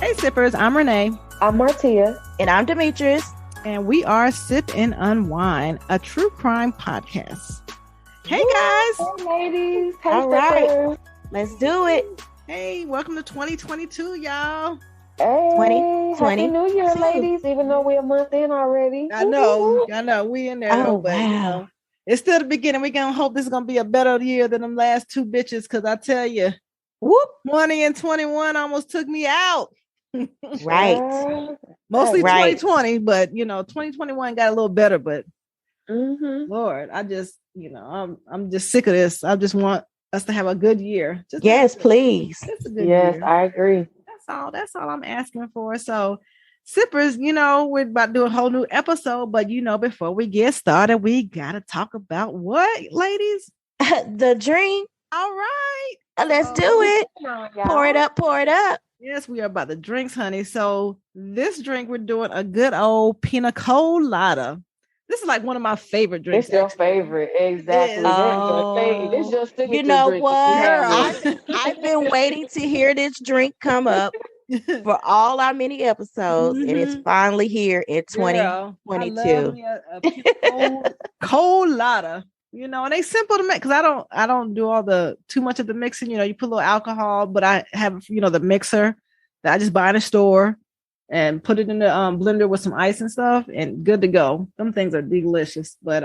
Hey Sippers, I'm Renee. I'm Martia. And I'm Demetrius. And we are Sip and Unwine, a true crime podcast. Hey guys. Hey ladies. Hey all right. Let's do it. Hey, welcome to 2022, y'all. Hey, Happy New Year, ladies, even though we're a month in already. I know. We in there. Oh, but, wow. It's still the beginning. We're going to hope this is going to be a better year than them last two bitches, because I tell you, 20 and 21 almost took me out. Right. Mostly 2020, but 2021 got a little better. But Lord, I just, I'm just sick of this. I just want us to have a good year. Please. Yes, I agree. That's all I'm asking for. So, Sippers, we're about to do a whole new episode, but before we get started, we gotta talk about what, ladies? The drink. All right. Let's do it. Pour it up. Yes, we are about the drinks, honey. So this drink, we're doing a good old pina colada. This is like one of my favorite drinks. It's your favorite, exactly. It's your signature you know drink. what? I've been waiting to hear this drink come up for all our many episodes, and it's finally here in 2022. Colada. And they simple to make, because I don't do too much of the mixing. You put a little alcohol, but I have the mixer that I just buy in the store and put it in the blender with some ice and stuff, and good to go. Them things are delicious. But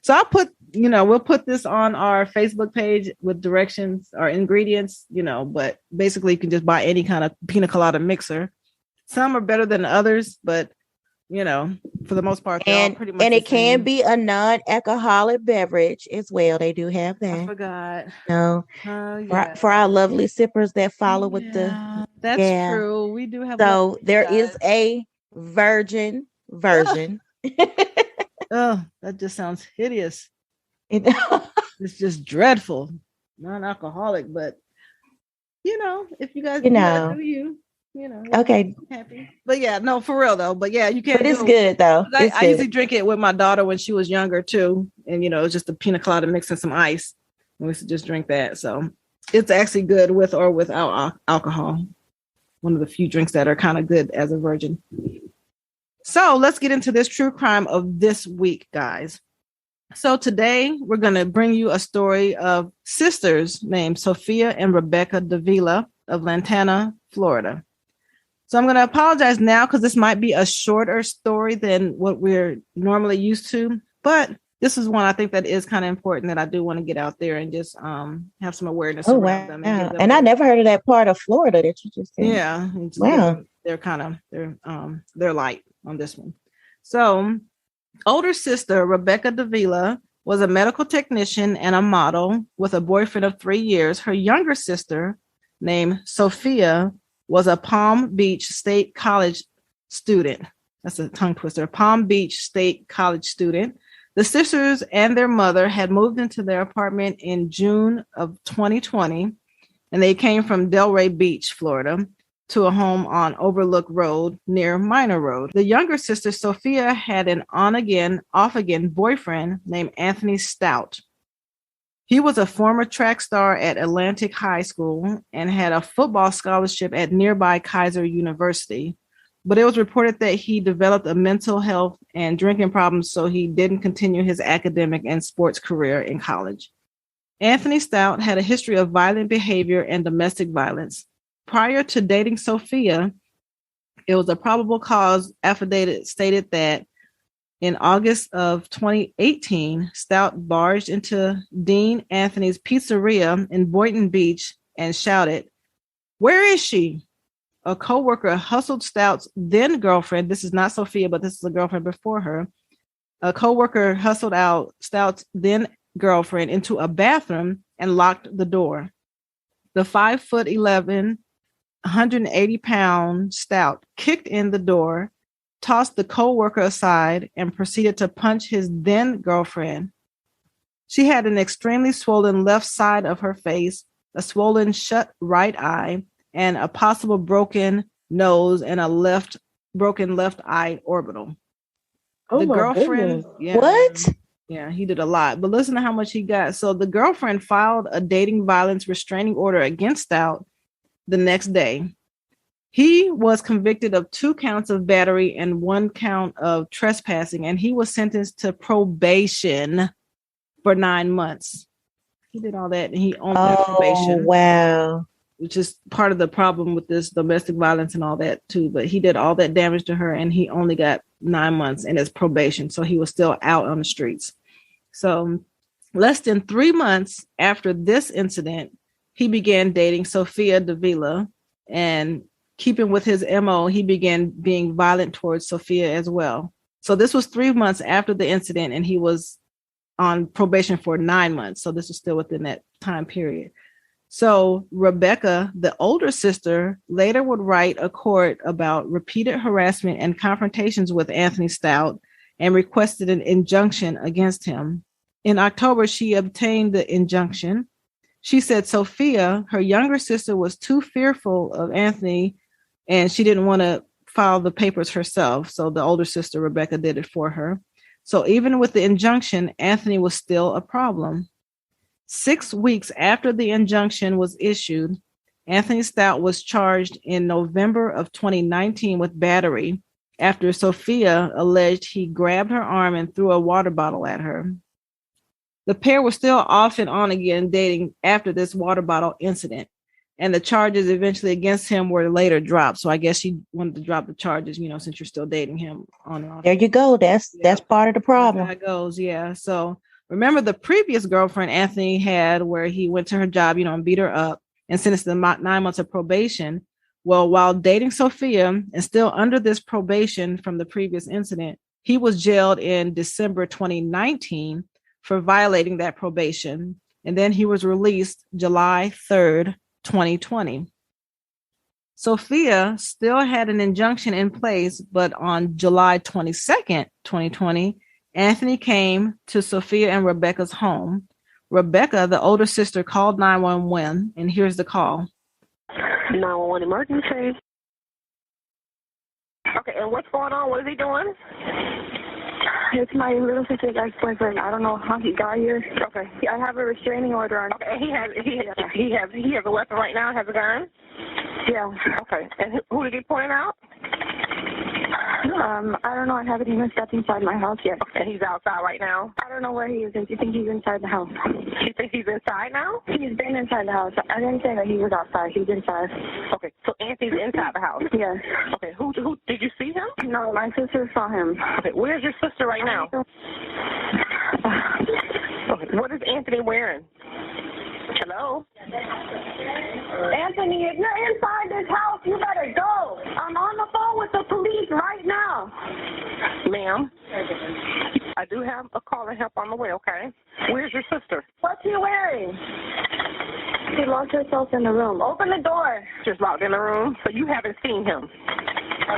so I'll put we'll put this on our Facebook page with directions or ingredients. But basically you can just buy any kind of pina colada mixer. Some are better than others, but for the most part, they're all pretty much. And it can be a non-alcoholic beverage as well. They do have that. I forgot. No, for our lovely sippers that follow with the. That's true. We do have. So there is a virgin version. Oh, that just sounds hideous. It's just dreadful. Non-alcoholic, but if you guys do you. Okay. Happy. But yeah, no, for real though. But yeah, you can't. But it's good though. I usually drink it with my daughter when she was younger too, and it's just a pina colada mixed in some ice. We used to just drink that, so it's actually good with or without alcohol. One of the few drinks that are kind of good as a virgin. So let's get into this true crime of this week, guys. So today we're going to bring you a story of sisters named Sofia and Rebeca Davila of Lantana, Florida. So I'm going to apologize now because this might be a shorter story than what we're normally used to. But this is one I think that is kind of important that I do want to get out there and just have some awareness around them. And I never heard of that part of Florida that you just said. Yeah. Wow. They're light on this one. So older sister Rebeca Davila was a medical technician and a model with a boyfriend of 3 years. Her younger sister named Sofia was a Palm Beach State College student. That's a tongue twister. Palm Beach State College student. The sisters and their mother had moved into their apartment in June of 2020, and they came from Delray Beach, Florida, to a home on Overlook Road near Minor Road. The younger sister, Sofia, had an on-again, off-again boyfriend named Anthony Stout. He was a former track star at Atlantic High School and had a football scholarship at nearby Kaiser University. But it was reported that he developed a mental health and drinking problems, so he didn't continue his academic and sports career in college. Anthony Stout had a history of violent behavior and domestic violence. Prior to dating Sofia, it was a probable cause affidavit stated that in August of 2018, Stout barged into Dean Anthony's pizzeria in Boynton Beach and shouted, "Where is she?" A coworker hustled Stout's then girlfriend. This is not Sofia, but this is a girlfriend before her. A coworker hustled out Stout's then girlfriend into a bathroom and locked the door. The 5'11", 180-pound Stout kicked in the door, tossed the co-worker aside, and proceeded to punch his then girlfriend. She had an extremely swollen left side of her face, a swollen shut right eye, and a possible broken nose and a broken left eye orbital. The girlfriend, What? Yeah, he did a lot. But listen to how much he got. So the girlfriend filed a dating violence restraining order against Stout the next day. He was convicted of 2 counts of battery and 1 count of trespassing, and he was sentenced to probation for 9 months. He did all that, and he only got probation. Wow. Which is part of the problem with this domestic violence and all that too. But he did all that damage to her, and he only got 9 months in his probation. So he was still out on the streets. So less than 3 months after this incident, he began dating Sofia Davila, and keeping with his MO, he began being violent towards Sofia as well. So this was 3 months after the incident, and he was on probation for 9 months. So this was still within that time period. So Rebecca, the older sister, later would write a court about repeated harassment and confrontations with Anthony Stout and requested an injunction against him. In October, she obtained the injunction. She said Sofia, her younger sister, was too fearful of Anthony and she didn't want to file the papers herself. So the older sister, Rebecca, did it for her. So even with the injunction, Anthony was still a problem. 6 weeks after the injunction was issued, Anthony Stout was charged in November of 2019 with battery after Sofia alleged he grabbed her arm and threw a water bottle at her. The pair were still off and on again dating after this water bottle incident, and the charges eventually against him were later dropped. So I guess she wanted to drop the charges, since you're still dating him on and off. There you go. That's part of the problem. There it goes, yeah. So remember the previous girlfriend Anthony had where he went to her job, and beat her up and sentenced to 9 months of probation. Well, while dating Sofia and still under this probation from the previous incident, he was jailed in December 2019 for violating that probation. And then he was released July 3rd, 2020. Sofia still had an injunction in place, but on July 22nd, 2020, Anthony came to Sofia and Rebecca's home. Rebecca, the older sister, called 911, and here's the call. 911 emergency. Okay, and what's going on? What is he doing? It's my little sister's ex-boyfriend. I don't know how he got here. Okay. I have a restraining order on. Okay, he has a weapon right now. Has a gun. Yeah. Okay, and who did he point out? I don't know. I haven't even stepped inside my house yet. Okay, he's outside right now. I don't know where he is. Do you think he's inside the house? You think he's inside now? He's been inside the house. I didn't say that he was outside. He's inside. Okay, so Anthony's inside the house. Yes. Okay, who did you see him? No, my sister saw him. Okay, where's your sister right now? Okay, what is Anthony wearing? Hello? Anthony, if you're inside this house, you better go. I'm on the phone with the police right now. Ma'am, I do have a call and help on the way, okay? Where's your sister? What's he wearing? She locked herself in the room. Open the door. She's locked in the room, so you haven't seen him,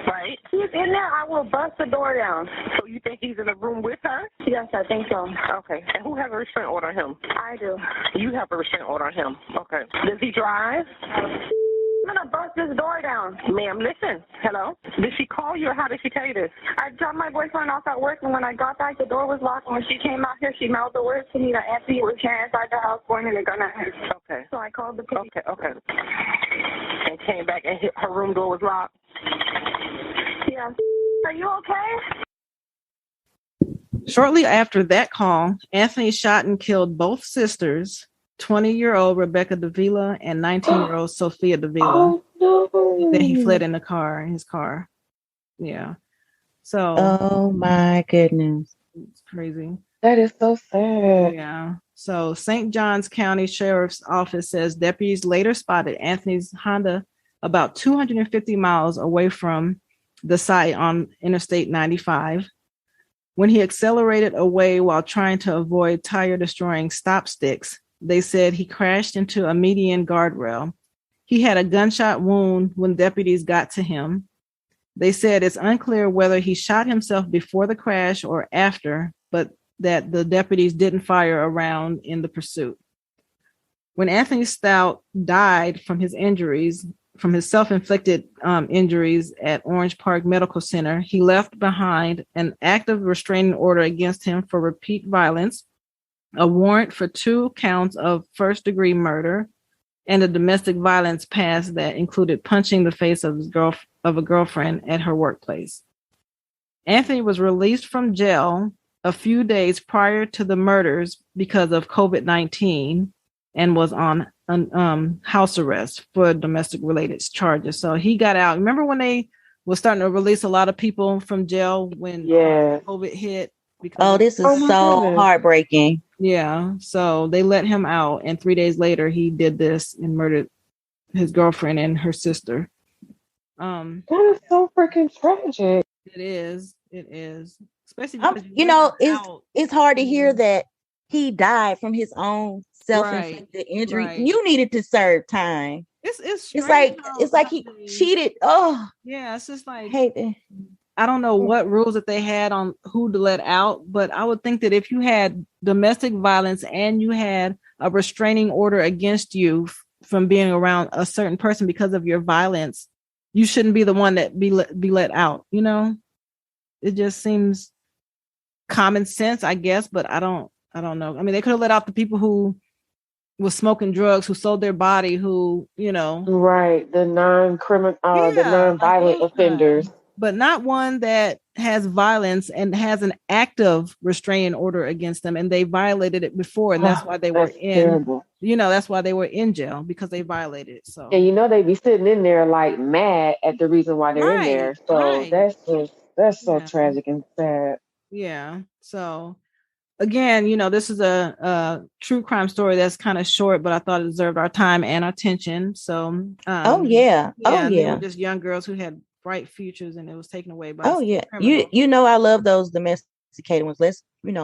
right? He's in there. I will bust the door down. So you think he's in the room with her? Yes, I think so. Okay. And who has a restraining order on him? I do. You have a restraining order on him. Okay. Does he drive? I'm going to bust this door down. Ma'am, listen. Hello? Did she call you or how did she tell you this? I dropped my boyfriend off at work, and when I got back, the door was locked. And when she came out here, she mouthed the words to me that Anthony was here inside the house pointing a gun at her. Okay. So I called the police. Okay. And came back and her room door was locked? Yeah. Are you okay? Shortly after that call, Anthony shot and killed both sisters, 20-year-old Rebeca Davila and 19-year-old Sofia Davila. Oh, no. Then he fled in his car. Yeah. So. Oh, my goodness. It's crazy. That is so sad. Yeah. So St. Johns County Sheriff's Office says deputies later spotted Anthony's Honda about 250 miles away from the site on Interstate 95. When he accelerated away while trying to avoid tire-destroying stop sticks, they said he crashed into a median guardrail. He had a gunshot wound when deputies got to him. They said it's unclear whether he shot himself before the crash or after, but that the deputies didn't fire a round in the pursuit. When Anthony Stout died from his injuries, from his self-inflicted injuries at Orange Park Medical Center, he left behind an active restraining order against him for repeat violence, a warrant for 2 counts of first-degree murder, and a domestic violence past that included punching the face of a girlfriend at her workplace. Anthony was released from jail a few days prior to the murders because of COVID-19 and was on house arrest for domestic related charges. So he got out. Remember when they were starting to release a lot of people from jail when COVID hit? This is so heartbreaking. Yeah. So they let him out, and 3 days later he did this and murdered his girlfriend and her sister. That is so freaking tragic. It is. Especially it's hard to hear that he died from his own self-inflicted injury. Right. You needed to serve time. It's like he cheated. Oh yeah, it's just like I don't know what rules that they had on who to let out, but I would think that if you had domestic violence and you had a restraining order against you from being around a certain person because of your violence, you shouldn't be the one that be let out. You know, it just seems common sense, I guess, but I don't know. I mean, they could have let out the people who was smoking drugs, who sold their body, who, right, the non-criminal, the non-violent offenders, but not one that has violence and has an active restraining order against them, and they violated it before, and that's why they were in. Terrible. That's why they were in jail, because they violated it. So they be sitting in there like mad at the reason why they're in there. So that's so tragic and sad. Yeah. So again, this is a true crime story that's kind of short, but I thought it deserved our time and attention. So, they were just young girls who had bright futures, and it was taken away by. I love those domesticated ones. Let's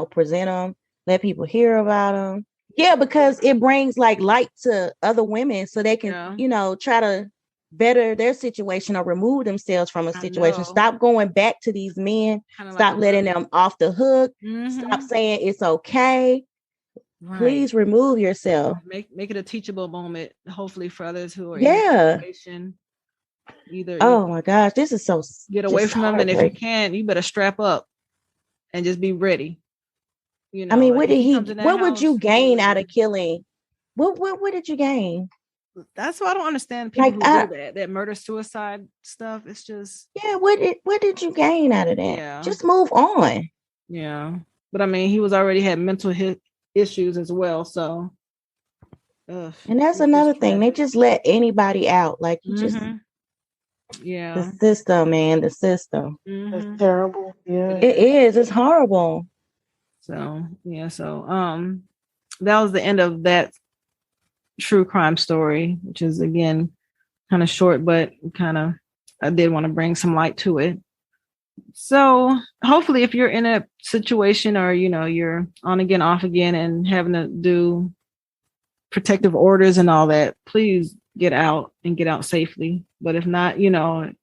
present them, let people hear about them. Yeah, because it brings like light to other women, so they can try to better their situation or remove themselves from a situation. Stop going back to these men. Stop letting them off the hook. Mm-hmm. Stop saying it's okay. Right. Please remove yourself. Make it a teachable moment, hopefully, for others who are in the situation. My gosh, this is so. Get away from them, and if you can, you better strap up and just be ready. I mean, what would you gain out of killing? What did you gain? That's why I don't understand people who do that murder suicide stuff. It's just what did you gain out of that? Yeah. Just move on. Yeah, but I mean, he was already had mental issues as well, so. And that's another thing. They just let anybody out, like you just. Yeah, the system, man. The system. Mm-hmm. It's terrible. Yeah, it is. It's horrible. So that was the end of that true crime story, which is again kind of short, but I did want to bring some light to it. So hopefully, if you're in a situation or you're on again, off again, and having to do protective orders and all that, please get out and get out safely. But if not, if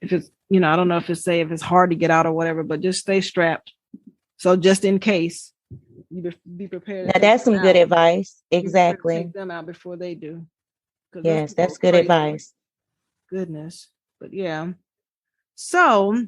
it's I don't know if it's hard to get out or whatever, but just stay strapped. So just in case, you be prepared. Now that's some good advice. Exactly. Take them out before they do. Yes, that's good advice. Goodness. But yeah. So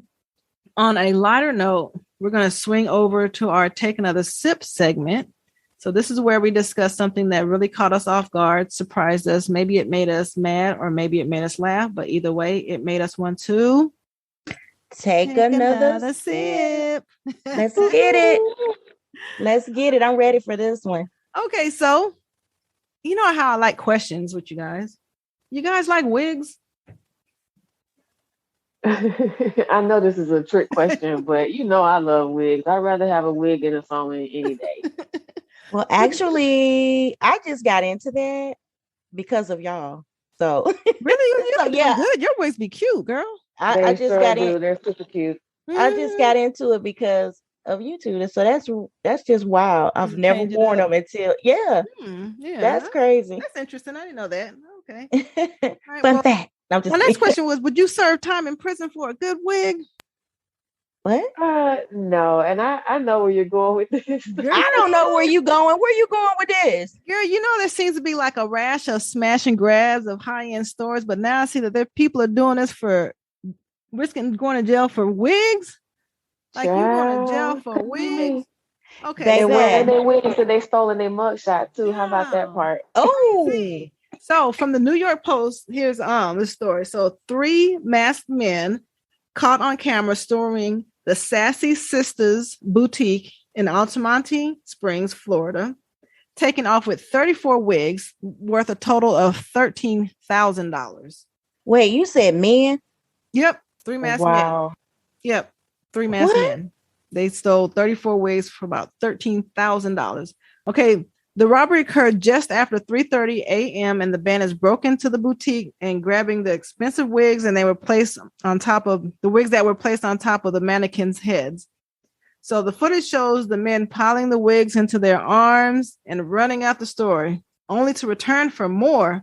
on a lighter note, we're going to swing over to our Take Another Sip segment. So this is where we discuss something that really caught us off guard, surprised us. Maybe it made us mad, or maybe it made us laugh. But either way, it made us want to take another sip. Let's get it. Let's get it. I'm ready for this one. Okay, so you know how I like questions with you guys. You guys like wigs? I know this is a trick question, but I love wigs. I'd rather have a wig than a phone any day. Well, actually, I just got into that because of y'all. So really, good. Your wigs be cute, girl. I just got in. They're super cute. I just got into it because of YouTube. So that's just wild. I've never worn them until that's crazy. That's interesting. I didn't know that. Okay. Right, Fun fact. My next question was: would you serve time in prison for a good wig? What? No, and I know where you're going with this. I don't know where you going. Where you going with this? Girl, there seems to be like a rash of smash and grabs of high-end stores, but now I see that people are doing this for risking going to jail for wigs. Like you going to jail for wigs? Okay. And wearing their wigs and they stolen their mugshot too. How about that part? Oh, So from the New York Post, here's the story. So 3 masked men caught on camera storming the Sassy Sisters boutique in Altamonte Springs, Florida, taking off with 34 wigs worth a total of $13,000. Wait, you said men? Yep, 3 masked men. Yep, 3 masked men. They stole 34 wigs for about $13,000. Okay, the robbery occurred just after 3:30 a.m. and the bandits broke into the boutique and grabbing the expensive wigs, and they were placed on top of the wigs that were placed on top of the mannequins' heads. So the footage shows the men piling the wigs into their arms and running out the store, only to return for more.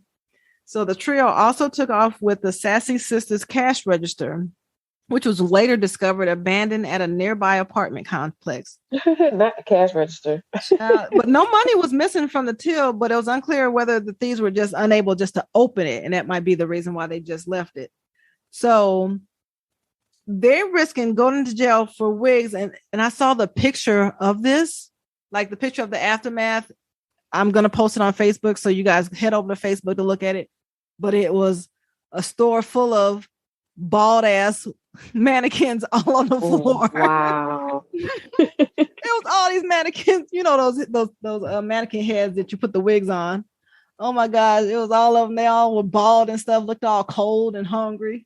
So the trio also took off with the Sassy Sisters cash register, which was later discovered abandoned at a nearby apartment complex. Not the cash register. But no money was missing from the till, but it was unclear whether the thieves were just unable just to open it, and that might be the reason why they just left it. So they're risking going to jail for wigs, and I saw the picture of this, like the picture of the aftermath. I'm going to post it on Facebook, so you guys head over to Facebook to look at it. But it was a store full of bald ass mannequins all on the floor. Wow. It was all these mannequins, you know, those mannequin heads that you put the wigs on. Oh my God, it was all of them. They all were bald and stuff, looked all cold and hungry.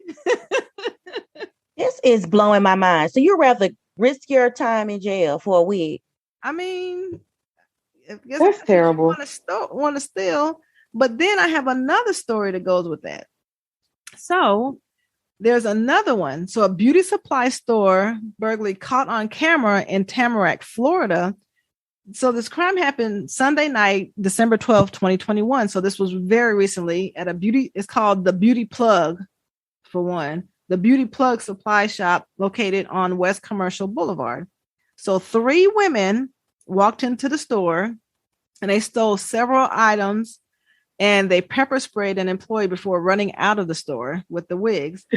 This is blowing my mind. So you'd rather risk your time in jail for a wig? I mean, that's terrible. Want to steal, but then I have another story that goes with that. So there's another one. So a beauty supply store burglary caught on camera in Tamarack, Florida. So this crime happened Sunday night, December 12th, 2021. So this was very recently at it's called the Beauty Plug, for one. The Beauty Plug supply shop located on West Commercial Boulevard. So 3 women walked into the store and they stole several items, and they pepper sprayed an employee before running out of the store with the wigs.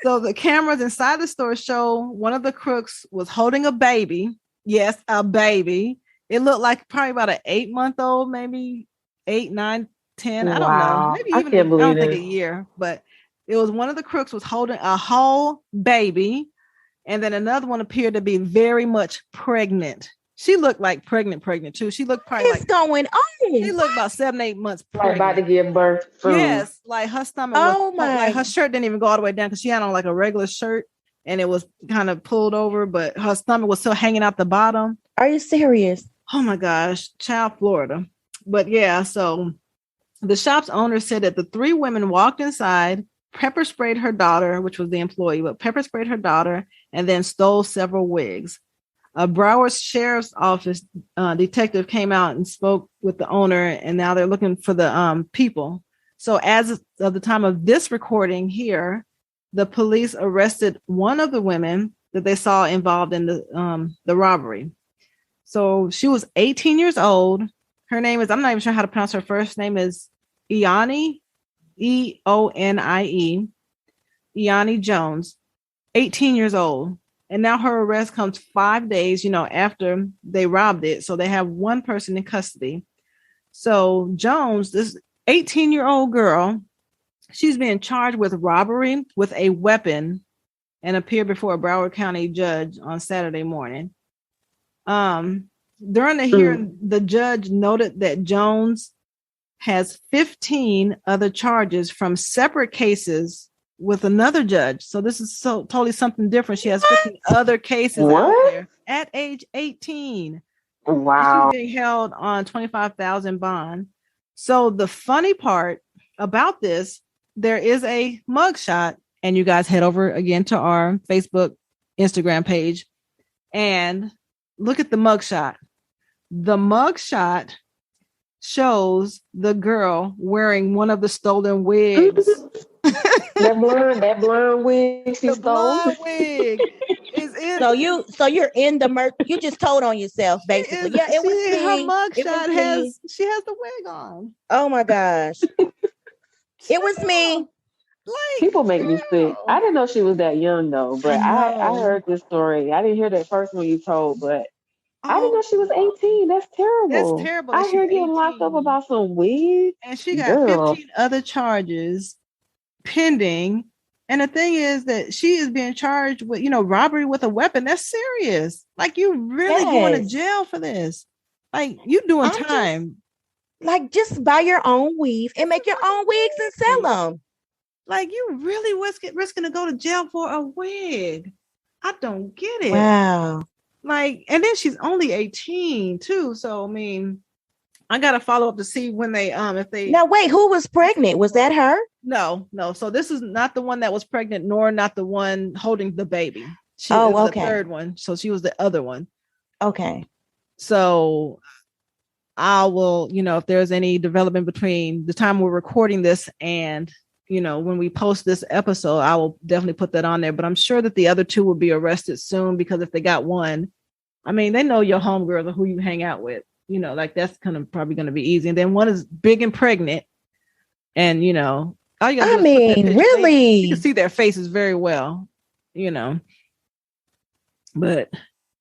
So the cameras inside the store show one of the crooks was holding a baby. Yes, a baby. It looked like probably about an 8-month-old, maybe 8, 9, 10. I don't know. Maybe even I don't think a year, but it was one of the crooks was holding a whole baby. And then another one appeared to be very much pregnant. She looked like pregnant too. She looked probably What's going on? She looked about 7, 8 months pregnant. Like about to give birth. Yes, like her stomach was, like her shirt didn't even go all the way down because she had on like a regular shirt and it was kind of pulled over, but her stomach was still hanging out the bottom. Are you serious? Oh my gosh, child Florida. But yeah, so the shop's owner said that the 3 women walked inside, pepper sprayed her daughter, which was the employee, but pepper sprayed her daughter and then stole several wigs. A Broward Sheriff's Office detective came out and spoke with the owner, and now they're looking for the people. So as of the time of this recording here, the police arrested one of the women that they saw involved in the robbery. So she was 18 years old. Her name is, I'm not even sure how to pronounce her first name, is Eonie, Eonie, Eonie Jones, 18 years old. And now her arrest comes 5 days, after they robbed it. So they have one person in custody. So Jones, this 18-year-old girl, she's being charged with robbery with a weapon and appeared before a Broward County judge on Saturday morning. During the hearing, the judge noted that Jones has 15 other charges from separate cases with another judge. So this is so totally something different. She has 15 other cases out there at age 18. Wow. She's being held on $25,000 bond. So the funny part about this, there is a mugshot, and you guys head over again to our Facebook, Instagram page and look at the mugshot. The mugshot shows the girl wearing one of the stolen wigs. that blonde wig she stole. Blonde wig is in. So you're in the merch. You just told on yourself, basically. Yeah, it was me. Her mugshot has she has the wig on. Oh my gosh, it was me. Like, people make me sick. I didn't know she was that young though, but I heard this story. I didn't hear that first one you told, but I didn't know she was 18. That's terrible. That's terrible. I heard getting locked up about some weed. And she got 15 other charges pending. And the thing is that she is being charged with, robbery with a weapon. That's serious. Like, you really going to jail for this. Like, you doing time. Just buy your own weave and make your own wigs and sell them. Like, you really risking to go to jail for a wig. I don't get it. Wow. Like, and then she's only 18 too. So, I mean, I got to follow up to see when they, if they. Now, wait, who was pregnant? Was that her? No. So this is not the one that was pregnant, nor not the one holding the baby. She was the third one. So she was the other one. Okay. So I will, if there's any development between the time we're recording this and, when we post this episode, I will definitely put that on there. But I'm sure that the other two will be arrested soon, because if they got one, I mean, they know your homegirls or who you hang out with, that's probably going to be easy. And then one is big and pregnant. And, all you gotta do really, you can see their faces very well, but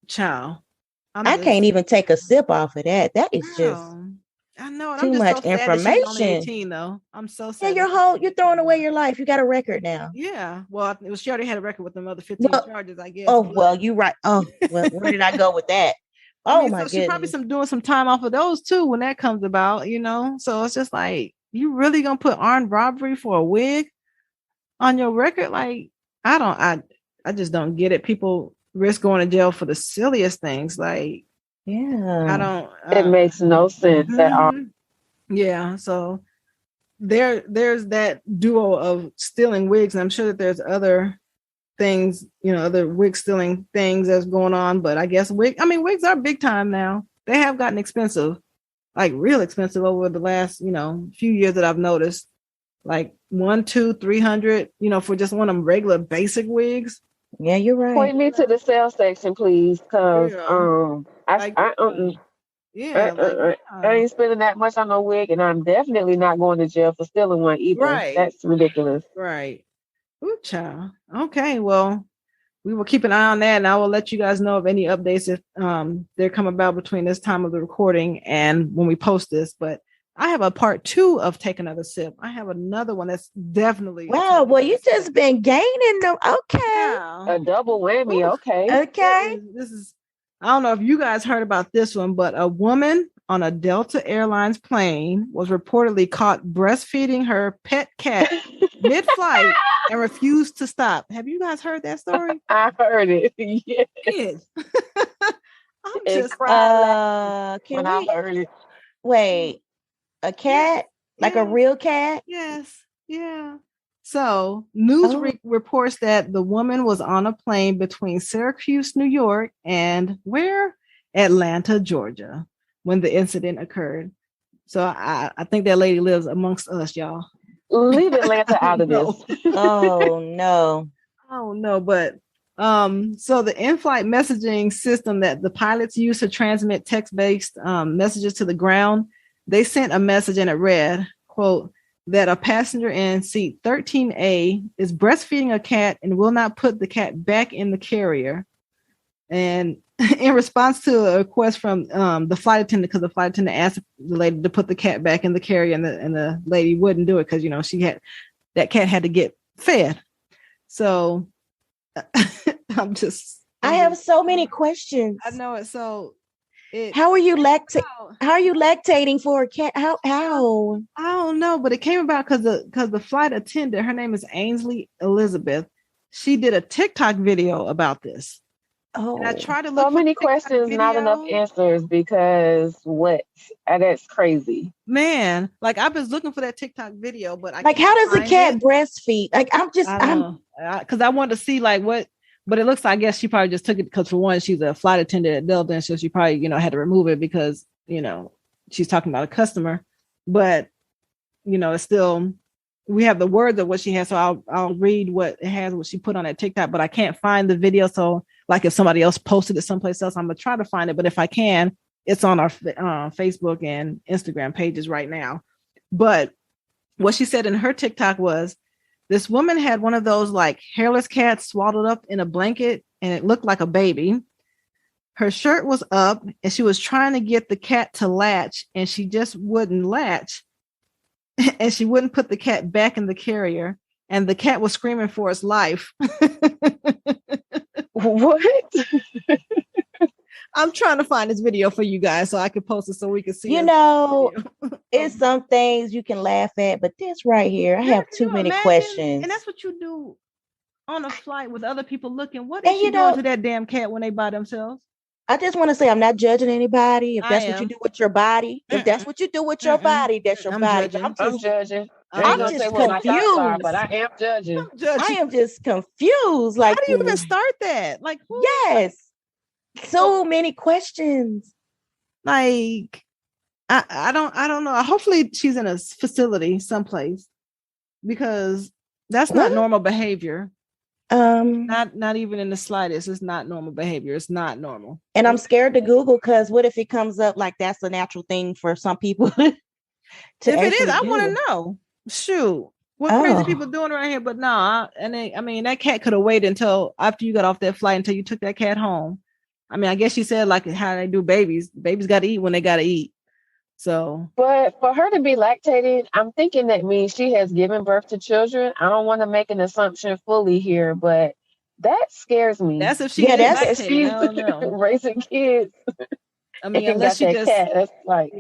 child, I can't even take a sip off of that. That is just. I know too much information. Only 18 though. I'm so sad. Yeah, you're throwing away your life. You got a record now. Yeah. Well, she already had a record with them other 15 charges, I guess. Oh, well, you're right. Oh, well, where did I go with that? Oh, my goodness. She probably doing some time off of those too when that comes about, So it's just like, you really gonna put armed robbery for a wig on your record? Like, I just don't get it. People risk going to jail for the silliest things. Like, yeah, it makes no sense at all. Yeah, so there's that duo of stealing wigs, and I'm sure that there's other things, other wig stealing things that's going on. But I guess wigs are big time now. They have gotten expensive, like real expensive over the last few years that I've noticed. Like $100, $200, $300, for just one of them regular basic wigs. Yeah, you're right. Point me to the sales section, please, because I ain't spending that much on no wig, and I'm definitely not going to jail for stealing one either. Right. That's ridiculous. Right. Ooh, child. Okay, well, we will keep an eye on that, and I will let you guys know of any updates if they come about between this time of the recording and when we post this. But I have a part 2 of Take Another Sip. I have another one that's definitely wow. Well, you just been gaining them. Okay, yeah. A double whammy. Ooh, okay. This is. I don't know if you guys heard about this one, but a woman on a Delta Airlines plane was reportedly caught breastfeeding her pet cat mid-flight and refused to stop. Have you guys heard that story? I heard it. Yes. I'm just can we heard it. Wait, a cat? Like a real cat? Yes. Yeah. So, news reports that the woman was on a plane between Syracuse, New York, and where? Atlanta, Georgia, when the incident occurred. So, I think that lady lives amongst us, y'all. Leave Atlanta out of this. Oh, no. Oh, no. But, so the in-flight messaging system that the pilots use to transmit text-based messages to the ground, they sent a message and it read, quote, that a passenger in seat 13A is breastfeeding a cat and will not put the cat back in the carrier. And in response to a request from the flight attendant, because the flight attendant asked the lady to put the cat back in the carrier, and the lady wouldn't do it because that cat had to get fed. So I have so many questions. I know it. So how are you lactating for a cat? How? I don't know, but it came about because the flight attendant, her name is Ainsley Elizabeth. She did a TikTok video about this. Oh, and I tried to look. So many questions, not enough answers. Because what? That's crazy, man. Like, I was looking for that TikTok video, but how does a cat breastfeed? Like, because I wanted to see like what. But it looks like, I guess she probably just took it because, for one, she's a flight attendant at Delta, and so she probably, had to remove it because, she's talking about a customer. But, it's still, we have the words of what she has, so I'll read what it has, what she put on that TikTok, but I can't find the video. So, like, if somebody else posted it someplace else, I'm going to try to find it. But if I can, it's on our Facebook and Instagram pages right now. But what she said in her TikTok was, this woman had one of those like hairless cats swaddled up in a blanket, and it looked like a baby. Her shirt was up and she was trying to get the cat to latch and she just wouldn't latch. And she wouldn't put the cat back in the carrier. And the cat was screaming for its life. What? I'm trying to find this video for you guys so I can post it so we can see. You know, it's some things you can laugh at, but this right here, I have too many questions. And that's what you do on a flight with other people looking. What is she doing to that damn cat when they by themselves? I just want to say I'm not judging anybody. If that's what you do with your body, if that's what you do with your body, that's your body. I'm judging. I'm just confused. But I am judging. I am just confused. Like, how do you even start that? Like, who? Yes, so many questions. Like, I don't know. Hopefully, she's in a facility someplace because that's not normal behavior. Not even in the slightest. It's not normal behavior. It's not normal. And I'm scared to Google because what if it comes up like that's a natural thing for some people? If it is, I want to know. Shoot, what crazy people doing around here? But no, that cat could have waited until after you got off that flight until you took that cat home. I mean, I guess she said like how they do babies. Babies got to eat when they got to eat. So, but for her to be lactated, I'm thinking that means she has given birth to children. I don't want to make an assumption fully here, but that scares me. That's if she she's raising kids. I mean, unless she just cat, that's like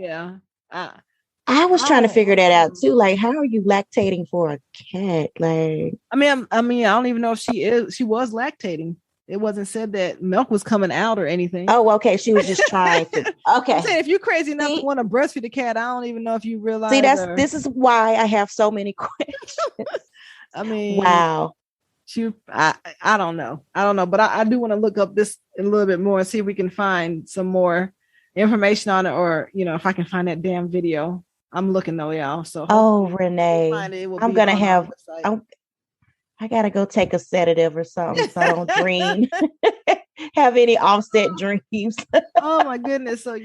I was trying to figure that out too. Like, how are you lactating for a cat? Like, I mean, I don't even know if she was lactating. It wasn't said that milk was coming out or anything. Oh, okay. She was just trying to. Okay. I'm saying if you're crazy enough to want to breastfeed a cat, I don't even know if you realize. See, this is why I have so many questions. I mean, wow. I don't know. But I do want to look up this a little bit more and see if we can find some more information on it, or if I can find that damn video. I'm looking though, y'all. So Renee, I'm gonna have. I gotta go take a sedative or something so I don't dream. Have any offset dreams. Oh my goodness. So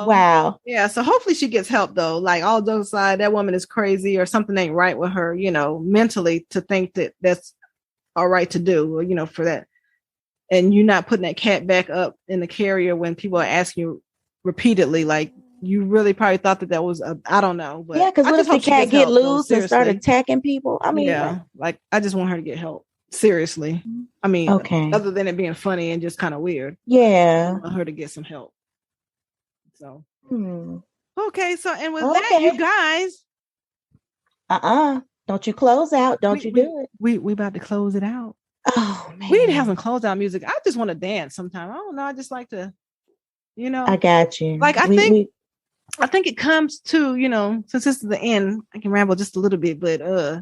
wow. Yeah, so hopefully she gets help though. Like, all jokes aside, that woman is crazy or something ain't right with her, mentally, to think that that's all right to do, or for that. And you're not putting that cat back up in the carrier when people are asking you repeatedly, like, you really probably thought that was I don't know, but because what if the cat get loose and start attacking people? I mean, like I just want her to get help. Seriously. I mean, other than it being funny and just kind of weird. Yeah. I want her to get some help. So okay, so and with that, you guys. Don't you close out. Don't you do it. We about to close it out. Oh man. We need to have some closeout music. I just want to dance sometime. I don't know. I just like to, I got you. Like I think it comes to, since this is the end, I can ramble just a little bit, but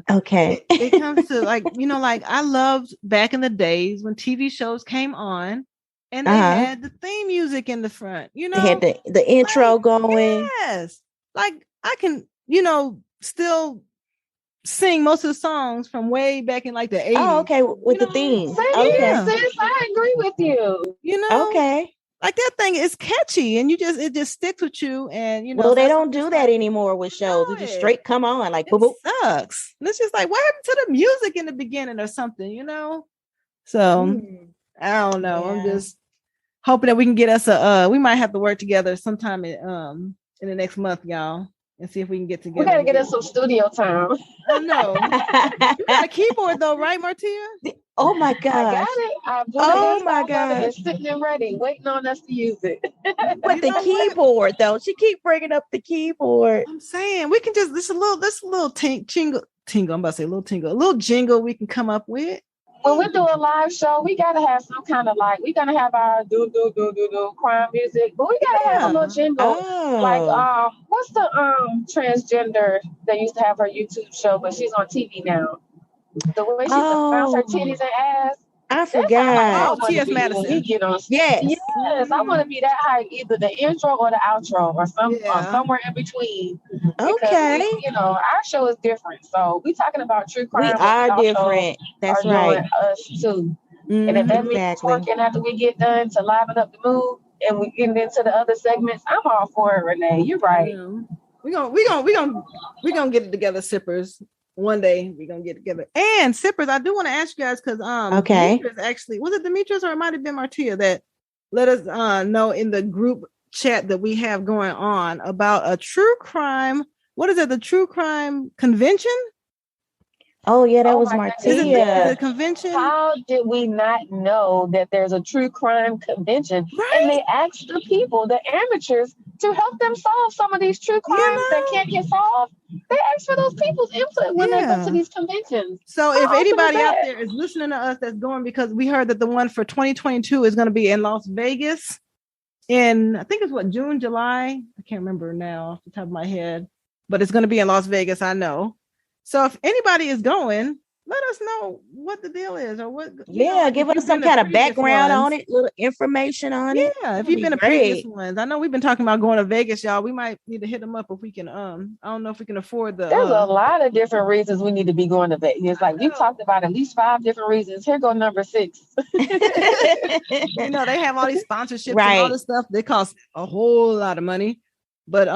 okay. It comes to like I loved back in the days when TV shows came on and they had the theme music in the front, They had the intro going. Yes. Like I can, still sing most of the songs from way back in like the 80s. Oh, okay. With the theme. Okay. Sis, I agree with you. Okay. Like that thing is catchy and it just sticks with you. And well, they don't do that anymore with shows. It just straight come on like boop. Sucks. And it's just like, what happened to the music in the beginning or something, So I don't know. Yeah. I'm just hoping that we can get us we might have to work together sometime in the next month, y'all, and see if we can get together. We gotta get us some studio time. I know. You got a keyboard though, right, Martia? Oh my God! I got it. Oh my God! It's sitting there ready, waiting on us to use it. With the keyboard, though, she keep bringing up the keyboard. I'm saying we can just this little tingle. I'm about to say a little jingle we can come up with. When we do a live show, we gotta have some kind of we're gonna have our do crime music, but we gotta have a little jingle. Like what's the transgender that used to have her YouTube show, but she's on TV now? The way she bounce her titties and ass. I forgot. T.S. Madison. Yes. I want to be that high, either the intro or the outro, or somewhere in between. Okay. Our show is different, so we talking about true crime. We are different. That's right. Us too. And if that means working after we get done to liven up the mood, and we get into the other segments, I'm all for it, Renee. You're right. We gonna get it together, sippers. One day we're gonna get together. And sippers, I do want to ask you guys because Demetrius actually, was it Demetrius or it might have been Martia that let us know in the group chat that we have going on about a true crime. What is it? The true crime convention? Oh yeah, that was Martia. The convention. How did we not know that there's a true crime convention? Right. And they asked the people, the amateurs, to help them solve some of these true crimes that can't get solved. They ask for those people's input when they go to these conventions. So if anybody out there is listening to us that's going, because we heard that the one for 2022 is going to be in Las Vegas in, I think it's June, July. I can't remember now off the top of my head, but it's going to be in Las Vegas. I know. So if anybody is going, let us know what the deal is or what. Give us some kind of background on it, little information on it. Yeah, if you've been to previous ones, I know we've been talking about going to Vegas, y'all. We might need to hit them up if we can. I don't know if we can afford the. There's a lot of different reasons we need to be going to Vegas. Like we've talked about at least 5 different reasons. Here go number 6. They have all these sponsorships and all this stuff. They cost a whole lot of money. But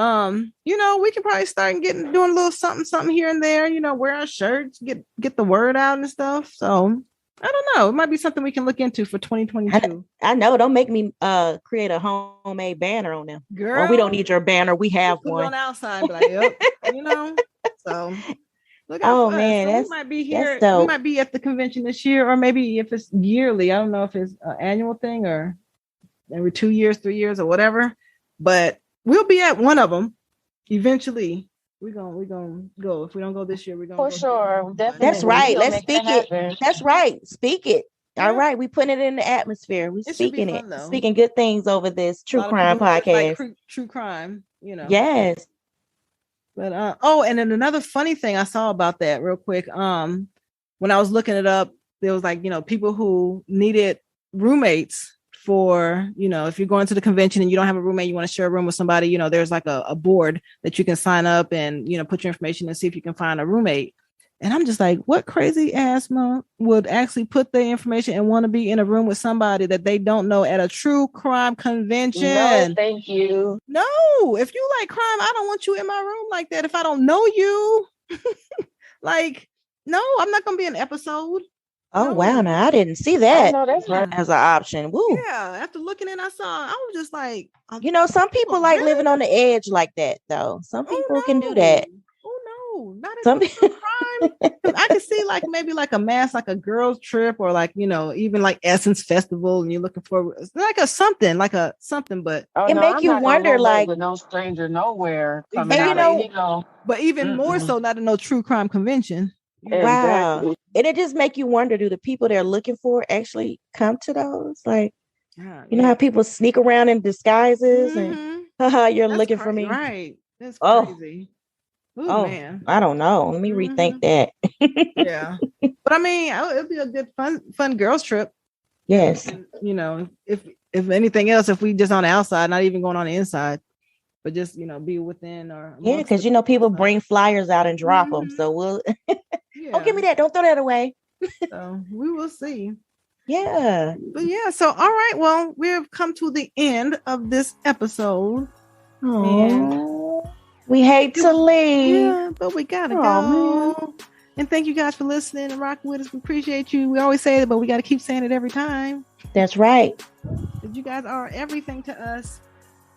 we can probably start doing a little something here and there, wear our shirts, get the word out and stuff. So I don't know. It might be something we can look into for 2022. I know. Don't make me create a homemade banner on them. Girl, or we don't need your banner. We have one. On outside, like, yep, So look out for man, us. So we might be here. We might be at the convention this year, or maybe if it's yearly. I don't know if it's an annual thing or every 2 years, 3 years, or whatever. But we'll be at one of them eventually. We're gonna go. If we don't go this year, we're gonna for sure. Definitely. That's right. Let's speak it. That's right. Speak it. Yeah. All right. We putting it in the atmosphere. We're speaking it. Though. Speaking good things over this true crime podcast. Like true crime, Yes. But and then another funny thing I saw about that real quick. When I was looking it up, there was people who needed roommates for, if you're going to the convention and you don't have a roommate, you want to share a room with somebody, there's like a board that you can sign up and, put your information and see if you can find a roommate. And I'm just like, what crazy ass mom would actually put their information and want to be in a room with somebody that they don't know at a true crime convention? No, thank you. No, if you like crime, I don't want you in my room like that. If I don't know you, no, I'm not going to be an episode. Oh, wow. Now I didn't see that as an option. Woo. Yeah. After looking in, I was just like, some people like living on the edge like that, though. Some people can do that. Oh, no. Not some crime. I can see maybe a mass, like a girls trip or even like Essence Festival. And you're looking for something, but it make you wonder with no stranger nowhere. But even more so, not in no true crime convention. Wow. Exactly. And it just make you wonder, do the people they're looking for actually come to those? How people sneak around in disguises and you're That's looking crazy. for me. Right. That's crazy. Ooh, man. I don't know. Let me rethink that. Yeah. But I mean, it'll be a good fun girls trip. Yes. And, if anything else, if we just on the outside, not even going on the inside, but just, be within or. Yeah. Cause people bring flyers out and drop them. So we'll. Oh, give me that. Don't throw that away. So we will see. Yeah. But yeah. So, all right. Well, we've come to the end of this episode. Oh, we hate to leave. Yeah, but we got to go. Man. And thank you guys for listening and rocking with us. We appreciate you. We always say it, but we got to keep saying it every time. That's right. You guys are everything to us.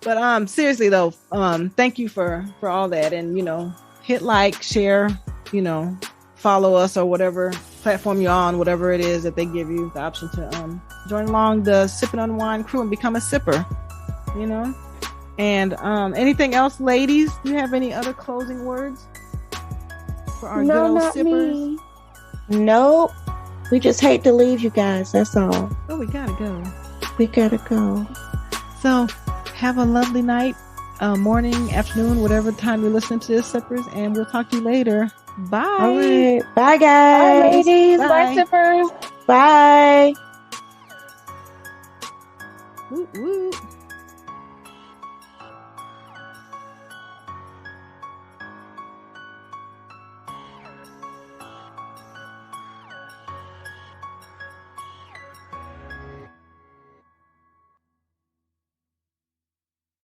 But seriously, though, thank you for all that. And, hit like, share, follow us or whatever platform you're on, whatever it is that they give you the option to join along the Sipping on Wine crew and become a sipper, And anything else, ladies? Do you have any other closing words for our good old sippers? Nope. We just hate to leave you guys. That's all. Oh, we gotta go. We gotta go. So have a lovely night, morning, afternoon, whatever time you're listening to this, sippers, and we'll talk to you later. Bye. All right. Bye, guys. Bye, ladies. Bye, Bye sippers. Bye. Woo, woo.